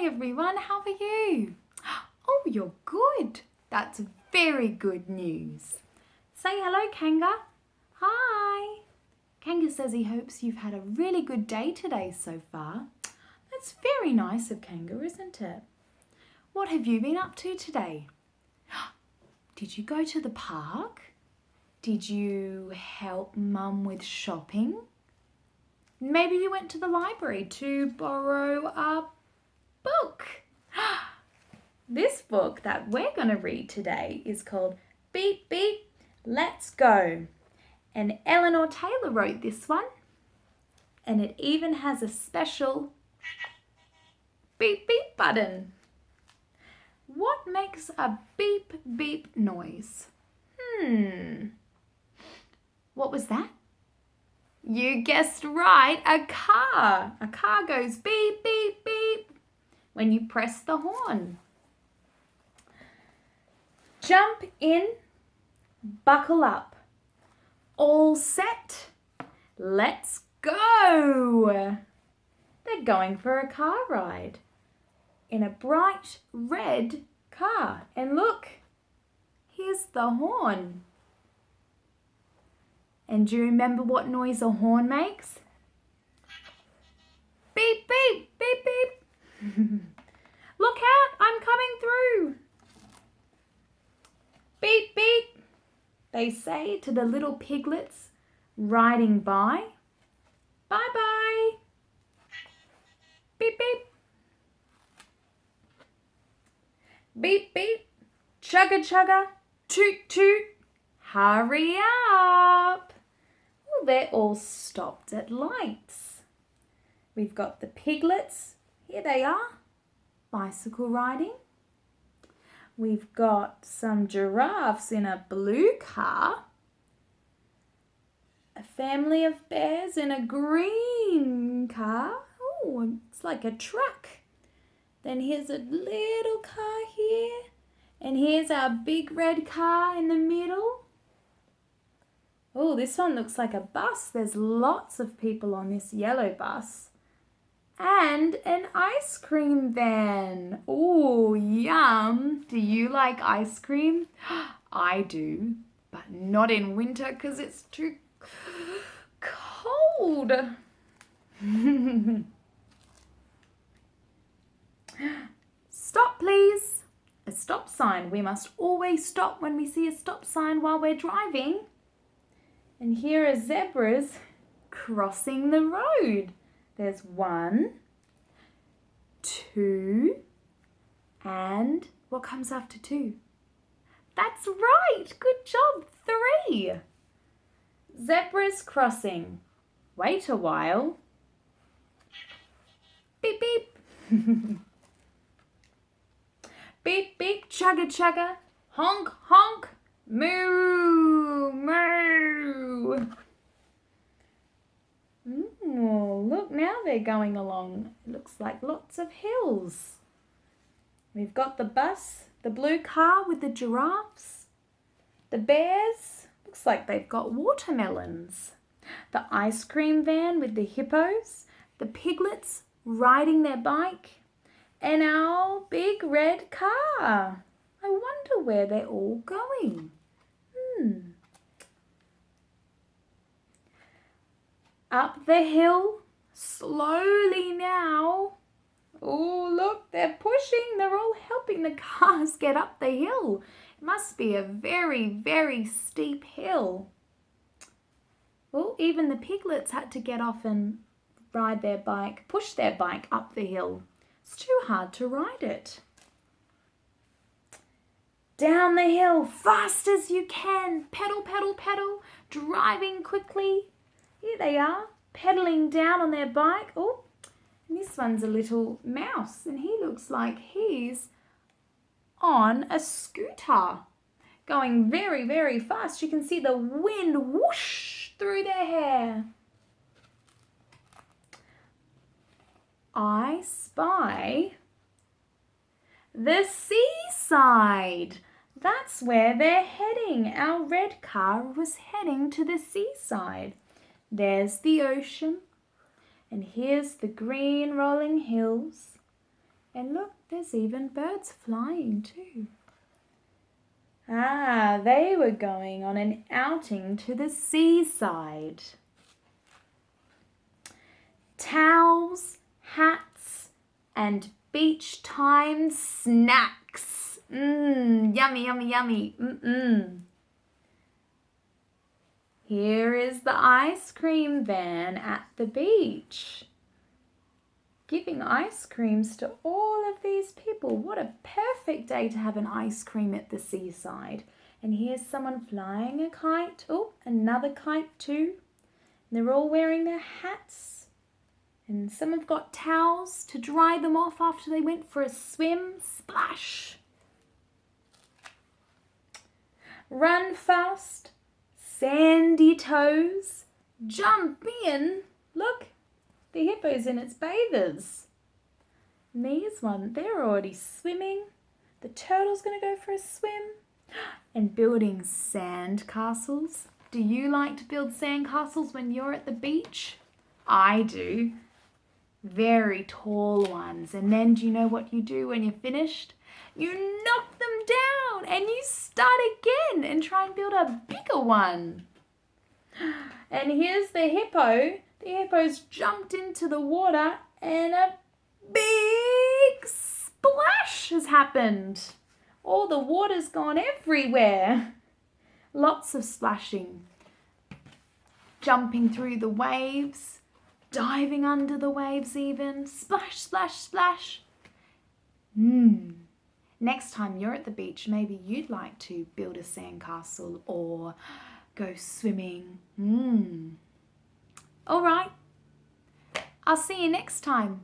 Hi everyone, how are you? Oh, you're good. That's very good news. Say hello, Kanga. Hi. Kanga says he hopes you've had a really good day today so far. That's very nice of Kanga, isn't it? What have you been up to today? Did you go to the park? Did you help Mum with shopping? Maybe you went to the library to borrow a book. This book that we're going to read today is called Beep Beep, Let's Go. And Eleanor Taylor wrote this one. And it even has a special beep beep button. What makes a beep beep noise? What was that? You guessed right, a car. A car goes beep, beep, beep when you press the horn. Jump in, buckle up. All set, let's go. They're going for a car ride in a bright red car. And look, here's the horn. And do you remember what noise a horn makes? Beep, beep, beep, beep. Look out, I'm coming through. Beep, beep, they say to the little piglets riding by. Bye-bye. Beep, beep. Beep, beep, chugga, chugga, toot, toot, hurry up. Well, they're all stopped at lights. We've got the piglets, here they are, bicycle riding. We've got some giraffes in a blue car. A family of bears in a green car. Oh, it's like a truck. Then here's a little car here. And here's our big red car in the middle. Oh, this one looks like a bus. There's lots of people on this yellow bus. And an ice cream van. Oh, yum. Do you like ice cream? I do, but not in winter because it's too cold. Stop, please. A stop sign. We must always stop when we see a stop sign while we're driving. And here are zebras crossing the road. There's 1, 2, and what comes after 2? That's right. Good job. 3. Zebras crossing. Wait a while. Beep, beep. Beep, beep, chugga, chugga. Honk, honk. Moo, moo. Look, now they're going along. It looks like lots of hills. We've got the bus, the blue car with the giraffes, the bears. Looks like they've got watermelons. The ice cream van with the hippos, the piglets riding their bike, and our big red car. I wonder where they're all going. Up the hill, slowly now. Oh, look, they're pushing. They're all helping the cars get up the hill. It must be a very, very steep hill. Well, even the piglets had to get off and ride their bike, push their bike up the hill. It's too hard to ride it. Down the hill, fast as you can. Pedal, pedal, pedal, driving quickly. Here they are, pedaling down on their bike. Oh, and this one's a little mouse, and he looks like he's on a scooter, going very, very fast. You can see the wind whoosh through their hair. I spy the seaside. That's where they're heading. Our red car was heading to the seaside. There's the ocean, and here's the green rolling hills. And look, there's even birds flying too. Ah, they were going on an outing to the seaside. Towels, hats, and beach time snacks. Yummy, yummy, yummy. Here is the ice cream van at the beach, giving ice creams to all of these people. What a perfect day to have an ice cream at the seaside. And here's someone flying a kite. Oh, another kite too. And they're all wearing their hats. And some have got towels to dry them off after they went for a swim. Splash! Run fast, sandy toes, jump in. Look, the hippo's in its bathers. And these ones, they're already swimming. The turtle's going to go for a swim. And building sand castles. Do you like to build sand castles when you're at the beach? I do. Very tall ones. And then do you know what you do when you're finished? You knock them down and you start again and try and build a bigger one. And here's the hippo. The hippo's jumped into the water and a big splash has happened. All the water's gone everywhere. Lots of splashing. Jumping through the waves. Diving under the waves even. Splash, splash, splash. Next time you're at the beach, maybe you'd like to build a sandcastle or go swimming. All right. I'll see you next time.